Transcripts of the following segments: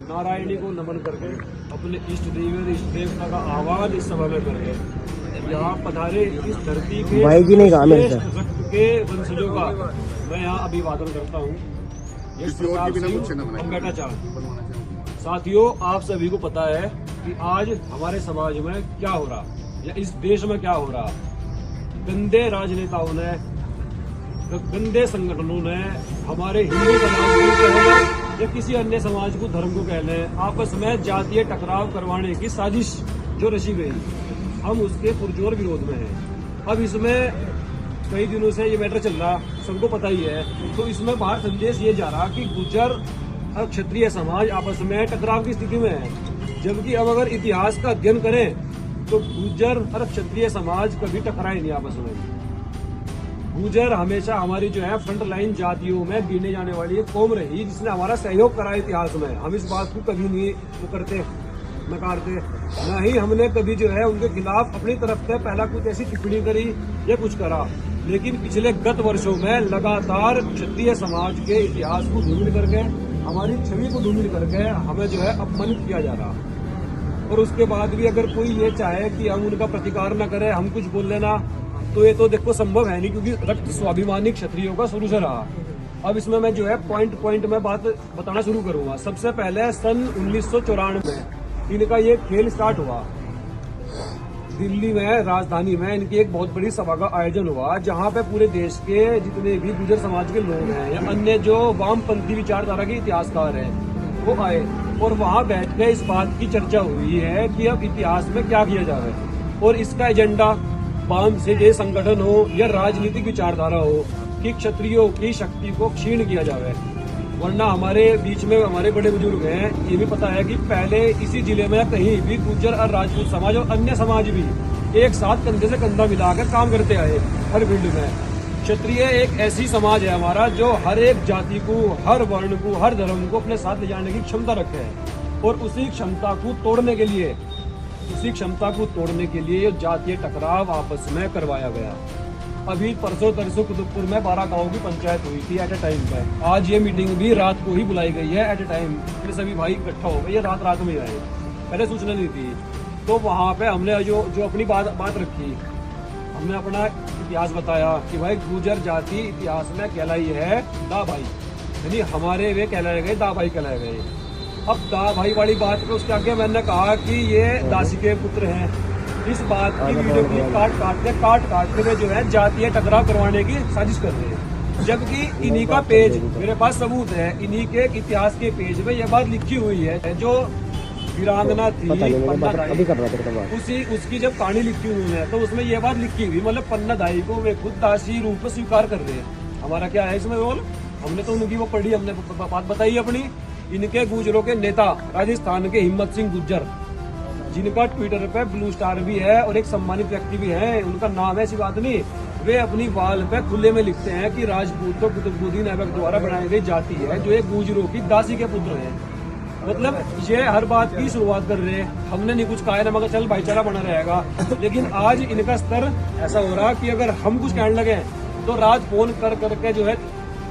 नारायणी को नमन करके अपने इष्ट देवता का आह्वान इस सभा में करके यहाँ पधारे इस धरती के भाई जी ने कहा मेरे से रक्त के वंशजों का मैं यहाँ अभिवादन करता हूँ। साथियों, आप सभी को पता है कि आज हमारे समाज में क्या हो रहा या इस देश में क्या हो रहा। गंदे राजनेताओं ने, गंदे संगठनों ने हमारे हिंदू समाज को कहना या किसी अन्य समाज को, धर्म को कहने, आपस में जातीय टकराव करवाने की साजिश जो रची गई, हम उसके पुरजोर विरोध में हैं। अब इसमें कई दिनों से ये मैटर चल रहा, सबको पता ही है। तो इसमें बाहर संदेश ये जा रहा कि गुर्जर और क्षत्रिय समाज आपस में टकराव की स्थिति में है, जबकि अब अगर इतिहास का अध्ययन करें तो गुर्जर और क्षत्रिय समाज कभी टकराए नहीं आपस में। गुर्जर हमेशा हमारी जो है फ्रंट लाइन जातियों में गिने जाने वाली एक कौम रही, जिसने हमारा सहयोग करा इतिहास में। हम इस बात को कभी नहीं करते, नकारते, न ही हमने कभी जो है उनके खिलाफ अपनी तरफ से पहला कुछ ऐसी टिप्पणी करी या कुछ करा। लेकिन पिछले गत वर्षों में लगातार क्षत्रिय समाज के इतिहास को धूमिल करके, हमारी छवि को धूमिल करके हमें जो है अपमानित किया जा रहा। और उसके बाद भी अगर कोई ये चाहे कि हम उनका प्रतिकार न करें, हम कुछ बोल लेना, तो ये तो देखो संभव है नहीं, क्योंकि रक्त स्वाभिमानी क्षत्रियों का शुरू से रहा। अब इसमें मैं जो है पॉइंट में बात बताना शुरू करूंगा। सबसे पहले सन 1994 में इनका ये खेल स्टार्ट हुआ। दिल्ली में, राजधानी में इनकी एक बहुत बड़ी सभा का आयोजन हुआ, जहां पे पूरे देश के जितने भी गुर्जर समाज के लोग हैं या अन्य जो वामपंथी विचारधारा के इतिहासकार हैं वो आए, और वहां बैठ के इस बात की चर्चा हुई है कि अब इतिहास में क्या किया जाए। और इसका एजेंडा वाम से ये संगठन हो या राजनीतिक विचारधारा हो कि क्षत्रियों की शक्ति को क्षीण किया जाए। वरना हमारे बीच में हमारे बड़े बुजुर्ग हैं, ये भी पता है कि पहले इसी जिले में कहीं भी गुर्जर और राजपूत समाज और अन्य समाज भी एक साथ कंधे से कंधा मिलाकर काम करते आए हर फील्ड में। क्षत्रिय एक ऐसी समाज है हमारा जो हर एक जाति को, हर वर्ण को, हर धर्म को अपने साथ ले जाने की क्षमता रखे है। और उसी क्षमता को तोड़ने के लिए जातीय टकराव आपस में करवाया गया। अभी परसों तरसों कुतुबपुर में 12 गाँव की पंचायत हुई थी एट ए टाइम पे। आज ये मीटिंग भी रात को ही बुलाई गई है एट ए टाइम। फिर सभी भाई इकट्ठा हो गए, ये रात में आए, पहले सूचना नहीं थी। तो वहाँ पे हमने जो अपनी बात रखी, हमने अपना इतिहास बताया कि भाई गुर्जर जाति इतिहास में कहलाई है दा भाई, यानी हमारे वे कहलाए गए, दा भाई कहलाए गए। अब दा भाई वाली बात पे उसके आगे मैंने कहा कि ये दासी के पुत्र हैं। इस बात की वीडियो क्लिप काट के जो है जातीय टकराव करवाने की साजिश कर रहे हैं, जबकि इन्हीं का पेज मेरे पास सबूत है। इन्हीं के इतिहास के पेज में यह बात लिखी हुई है, जो वीरांगना थी उसकी जब कहानी लिखी हुई है तो उसमें यह बात लिखी हुई, मतलब पन्नादाई को वे खुद दासी रूप में स्वीकार कर रहे हैं। हमारा क्या है इसमें रोल? हमने तो उनकी वो पढ़ी, हमने बात बताई अपनी। इनके गुर्जरों के नेता राजस्थान के हिम्मत सिंह गुर्जर, जिनका ट्विटर पे ब्लू स्टार भी है और एक सम्मानित व्यक्ति भी है, उनका नाम है, ऐसी बात नहीं, वे अपनी वाल पे खुले में लिखते हैं कि राजपूत तो कुतुबुद्दीन ऐबक द्वारा बनाई गई जाति है जो एक गुर्जरों की दासी के पुत्र है। मतलब ये हर बात की शुरुआत कर रहे हैं। हमने नहीं कुछ कहा है ना, मगर चल भाईचारा बना रहेगा। लेकिन आज इनका स्तर ऐसा हो रहा कि अगर हम कुछ कहने लगे तो रात फोन करके जो है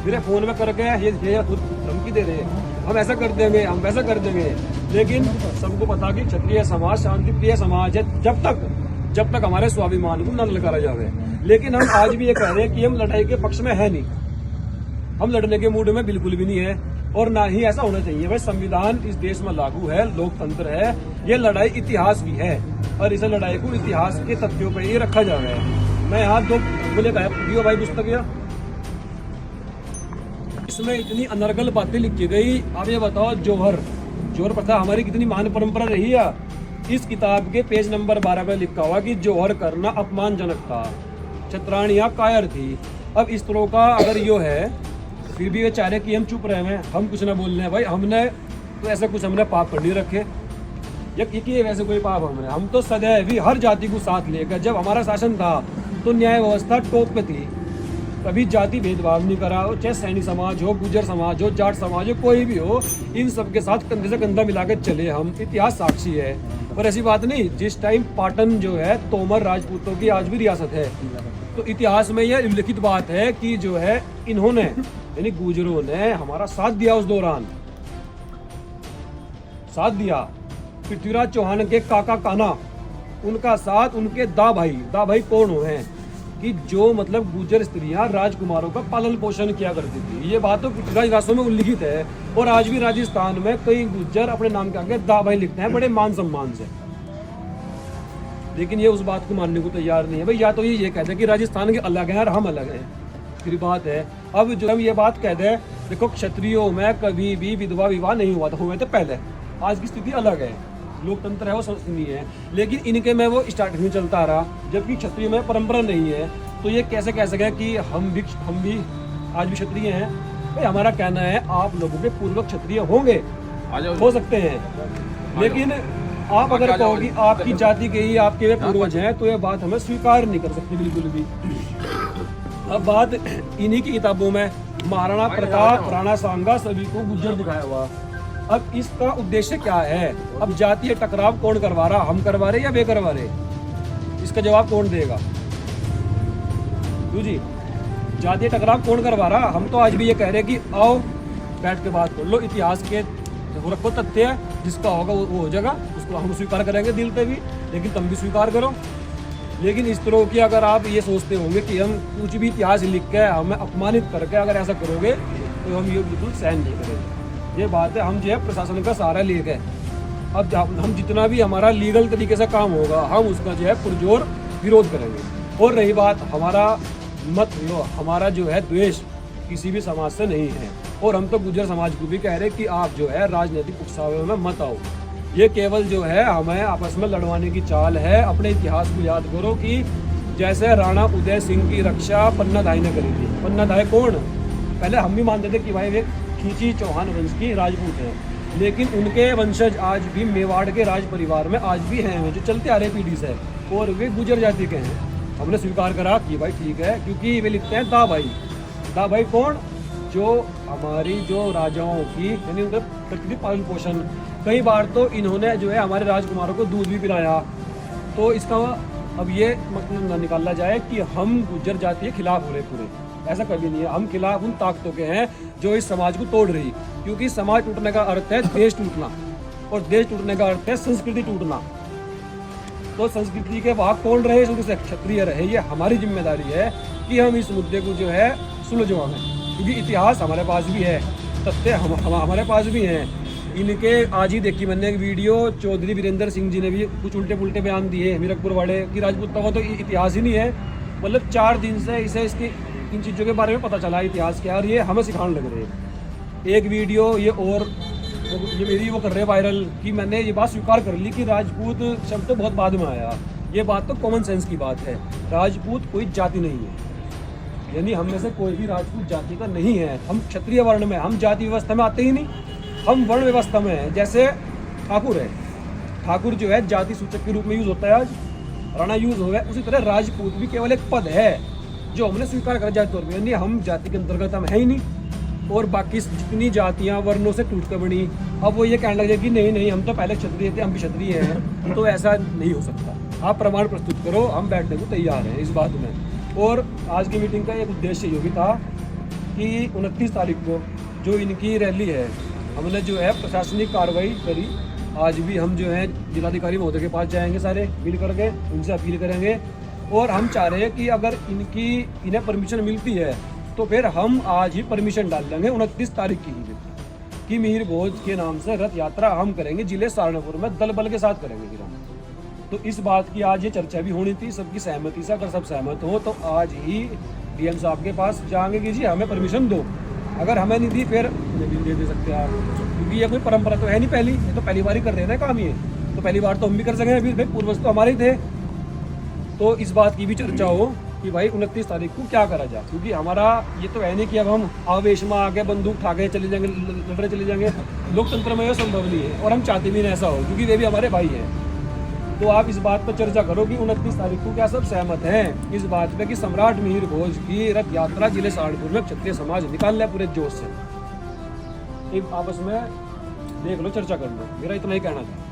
मेरे फोन में करके ये धमकी दे रहे हैं, हम ऐसा कर देंगे, हम वैसा कर देंगे। लेकिन सबको पता कि क्षत्रिय समाज शांतिप्रिय समाज है जब तक हमारे स्वाभिमान को न ललकारा जाए। लेकिन हम आज भी ये कह रहे हैं कि हम लड़ाई के पक्ष में है नहीं, हम लड़ने के मूड में बिल्कुल भी नहीं है, और ना ही ऐसा होना चाहिए। भाई संविधान इस देश में लागू है, लोकतंत्र है, ये लड़ाई इतिहास भी है, और इस लड़ाई को इतिहास के तथ्यों पर ही रखा जा रहा है। मैं यहाँ दो बोले दियो भाई पुस्तक, इसमें इतनी अनर्गल बातें लिखी गई। आप ये बताओ, जोहर प्रथा हमारी कितनी महान परंपरा रही है। इस किताब के पेज नंबर 12 पर लिखा हुआ कि जोहर करना अपमानजनक था, क्षत्राणियां कायर थी। अब इस तरह का अगर यो है, फिर भी वे चाह रहे कि हम चुप रहे हैं, हम कुछ ना बोल रहे हैं। भाई हमने तो ऐसा कुछ हमने पाप कर नहीं रखे या किए वैसे कोई पाप हम तो सदैव भी हर जाति को साथ लेकर, जब हमारा शासन था तो न्याय व्यवस्था टॉप पे थी, कभी जाति भेदभाव नहीं करा। चाहे सैनी समाज हो, गुर्जर समाज हो, जाट समाज हो, कोई भी हो, इन सबके साथ कंधे से कंधा मिलाकर चले हम। इतिहास साक्षी है। और ऐसी बात नहीं, जिस टाइम पाटन जो है तोमर राजपूतों की आज भी रियासत है, तो इतिहास में यह उल्लिखित बात है कि जो है इन्होंने यानी गुर्जरों ने हमारा साथ दिया उस दौरान। साथ दिया। पृथ्वीराज चौहान के काका कान्हा, उनका साथ, उनके दा भाई कौन हो हैं कि जो मतलब गुर्जर स्त्रियां राजकुमारों का पालन पोषण किया करती थी। ये बात तो पृथ्वीराज रासों में उल्लिखित है और आज भी राजस्थान में कई गुर्जर अपने नाम के आगे दा भाई लिखते हैं बड़े मान सम्मान से। लेकिन ये उस बात को मानने को तैयार नहीं है भाई। या तो ये कहते हैं कि राजस्थान के अलग हैं और हम अलग हैं, फिर बात है। अब जो हम ये बात कहते हैं, देखो क्षत्रियों में कभी भी विधवा विवाह नहीं हुआ था, हुए थे पहले। आज की स्थिति अलग है, लोकतंत्र है वो संसदीय है, लेकिन इनके में वो स्टार्टिंग में चलता रहा, जबकि क्षत्रिय में परंपरा नहीं है। तो ये कैसे कह सके कि हम भी आज भी क्षत्रिय हैं? भाई हमारा कहना है आप लोगों के पूर्वज क्षत्रिय होंगे, हो सकते हैं, लेकिन आप अगर कहो कि आपकी जाति के ही आपके वे पूर्वज हैं तो ये बात हमें स्वीकार नहीं कर सकती बिल्कुल भी। अब बात इन्हीं की किताबों में महाराणा प्रताप, राणा सांगा सभी को गुर्जर दिखाया हुआ। अब इसका उद्देश्य क्या है? अब जातीय टकराव कौन करवा रहा, हम करवा रहे या वे करवा रहे? इसका जवाब कौन देगा? जी, जातीय टकराव कौन करवा रहा? हम तो आज भी ये कह रहे कि आओ बैठ के बात कर लो, इतिहास के रखो तथ्य है, जिसका होगा वो हो जाएगा, उसको हम स्वीकार करेंगे दिल पे भी, लेकिन तुम भी स्वीकार करो। लेकिन इस तरह की अगर आप ये सोचते होंगे कि हम कुछ भी इतिहास लिख के हमें अपमानित करके अगर ऐसा करोगे तो हम ये बिल्कुल सहन नहीं करेंगे। ये बात है, हम जो है प्रशासन का सहारा ले गए। अब हम जितना भी हमारा लीगल तरीके से काम होगा हम उसका जो है पुरजोर विरोध करेंगे। और रही बात हमारा मत, हमारा जो है द्वेष किसी भी समाज से नहीं है, और हम तो गुर्जर समाज को भी कह रहे हैं कि आप जो है राजनीतिक उकसावे में मत आओ। ये केवल जो है हमें आपस में लड़वाने की चाल है। अपने इतिहास को याद करो कि जैसे राणा उदय सिंह की रक्षा पन्नाधाय ने करी थी। पन्नाधाय कौन? पहले हम भी मानते थे कि भाई वे खींची चौहान वंश की राजपूत हैं, लेकिन उनके वंशज आज भी मेवाड़ के राज परिवार में आज भी हैं, जो चलते आ रहे पीढ़ी से, और वे गुर्जर जाति के हैं। हमने स्वीकार करा कि भाई ठीक है, क्योंकि वे लिखते हैं दा भाई कौन? जो हमारी जो राजाओं की यानी उनका प्रतिनिधि पालन पोषण, कई बार तो इन्होंने जो है हमारे राजकुमारों को दूध भी पिलाया। तो इसका अब ये मतलब न निकाला जाए कि हम गुर्जर जाति के खिलाफ हो रहे पूरे, ऐसा कभी नहीं है। हम खिलाफ उन ताकतों के हैं जो इस समाज को तोड़ रही, क्योंकि समाज टूटने का अर्थ है देश टूटना, और देश टूटने का अर्थ है संस्कृति टूटना। तो संस्कृति के वाहक कौन रहे? शुरू से क्षत्रिय रहे। ये हमारी जिम्मेदारी है कि हम इस मुद्दे को जो है सुलझवाएं, क्योंकि इतिहास हमारे पास भी है, तथ्य हमारे पास भी हैं। इनके आज ही देखी मैंने एक वीडियो, चौधरी वीरेंद्र सिंह जी ने भी कुछ उल्टे पुल्टे बयान दिए मीरकपुर वाले की राजपूतों का तो इतिहास ही नहीं है। मतलब 4 दिन से इसे इसकी इन चीज़ों के बारे में पता चला इतिहास क्या, और ये हमें सिखाने लग रहे हैं। एक वीडियो ये मेरी वो कर रहे वायरल कि मैंने ये बात स्वीकार कर ली कि राजपूत शब्द तो बहुत बाद में आया। ये बात तो कॉमन सेंस की बात है। राजपूत कोई जाति नहीं है, यानी हम में से कोई भी राजपूत जाति का नहीं है। हम क्षत्रिय वर्ण में, हम जाति व्यवस्था में आते ही नहीं, हम वर्ण व्यवस्था में हैं। जैसे ठाकुर है, ठाकुर जो है जाति सूचक के रूप में यूज होता है, आज राणा यूज हो गया। उसी तरह राजपूत भी केवल एक पद है जो हमने स्वीकार कर जाति तौर पर, यानी हम जाति के अंतर्गत हम है ही नहीं, और बाकी जितनी जातियां वर्णों से टूट कर बनी। अब वो ये कहने लगे कि नहीं हम तो पहले क्षत्रिय थे, हम भी क्षत्रिय हैं, तो ऐसा नहीं हो सकता। आप प्रमाण प्रस्तुत करो, हम बैठने को तैयार हैं इस बात में। और आज की मीटिंग का एक उद्देश्य ये भी था कि 29 तारीख को जो इनकी रैली है, हमने जो है प्रशासनिक कार्रवाई करी। आज भी हम जो है जिलाधिकारी महोदय के पास जाएंगे, सारे मिल करके उनसे अपील करेंगे, और हम चाह रहे हैं कि अगर इन्हें परमिशन मिलती है तो फिर हम आज ही परमिशन डाल देंगे 29 तारीख की ही कि मिहिर भोज के नाम से रथ यात्रा हम करेंगे जिले सहारनपुर में, दल बल के साथ करेंगे फिर हम। तो इस बात की आज ये चर्चा भी होनी थी सबकी सहमति से। अगर सब सहमत हो तो आज ही डीएम साहब के पास जाएंगे कि जी हमें परमिशन दो। अगर हमें नहीं दी फिर नहीं दे सकते आप, क्योंकि ये कोई परंपरा तो है नहीं पहली, ये तो पहली बार ही कर रहे हैं ना काम। ये तो पहली बार तो हम भी कर सकें, अभी भाई पूर्वज तो हमारे ही थे। तो इस बात की भी चर्चा हो कि भाई 29 तारीख को क्या करा जाए, क्योंकि हमारा ये तो है नहीं कि अब हम आवेश में आके बंदूक ठाके चले जाएंगे, लड़ने चले जाएंगे। लोकतंत्र में यह संभव नहीं है, और हम चाहते भी नहीं ऐसा हो, क्योंकि वे भी हमारे भाई हैं। तो आप इस बात पर चर्चा करो कि 29 तारीख को क्या सब सहमत हैं इस बात पे कि सम्राट मिहिर भोज की रथ यात्रा जिले सहारनपुर में क्षत्रिय समाज निकाल ले पूरे जोश से। एक आपस में देख लो, चर्चा कर लो, मेरा इतना ही कहना था।